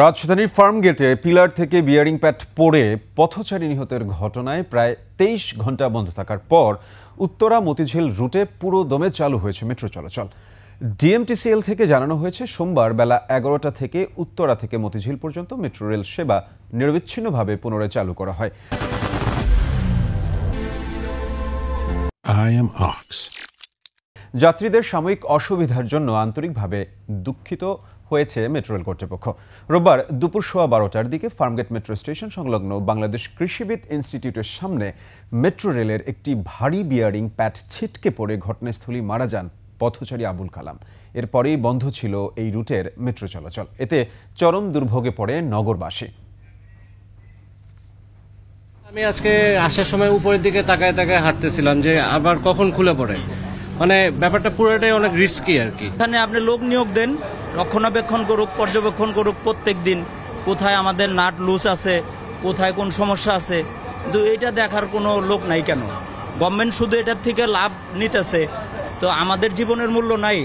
রাজধানীর ফার্মগেটে পিলার থেকে bearing pad পড়ে পথচারী নিহতের ঘটনায় প্রায় ২৩ ঘন্টা বন্ধ থাকার পর উত্তরা মতিঝিল রুটে পুরো দমে চালু হয়েছে মেট্রো চলাচল। ডিএমটিসিএল থেকে জানানো হয়েছে সোমবার বেলা ১১টা থেকে উত্তরা থেকে মতিঝিল পর্যন্ত মেট্রো রেল সেবা নিরবিচ্ছিন্নভাবে পুনরায় চালু করা হয়। যাত্রীদের সাময়িক অসুবিধার জন্য আন্তরিকভাবে দুঃখিত হয়েছে মেট্রো রেল কর্তৃপক্ষ। রোববার দুপুর 12:15টার দিকে ফার্মগেট মেট্রো স্টেশন সংলগ্ন বাংলাদেশ কৃষিবিদ ইনস্টিটিউটের সামনে মেট্রো রেলের একটি ভারী বিয়ারিং প্যাড ছিটকে পড়ে ঘটনাস্থলে মারা যান পথচারী আবুল কালাম। এরপরেই বন্ধ ছিল এই রুটের মেট্রো চলাচল। এতে চরম দুর্ভোগে পড়ে নগরবাসী। আমি আজকে আসার সময় উপরের দিকে তাকায় তাকায় হাঁটতেছিলাম যে আবার কখন খুলে পড়ে, মানে ব্যাপারটা পুরোটাই অনেক রিস্কি আর কি। এখানে আপনি লোক নিয়োগ দেন, রক্ষণাবেক্ষণ করুক, পর্যবেক্ষণ করুক প্রত্যেক দিন, কোথায় আমাদের নাট লুজ আছে, কোথায় কোন সমস্যা আছে, কিন্তু এটা দেখার কোনো লোক নাই কেন? গভর্নমেন্ট শুধু এটার থেকে লাভ নিতেছে, তো আমাদের জীবনের মূল্য নাই।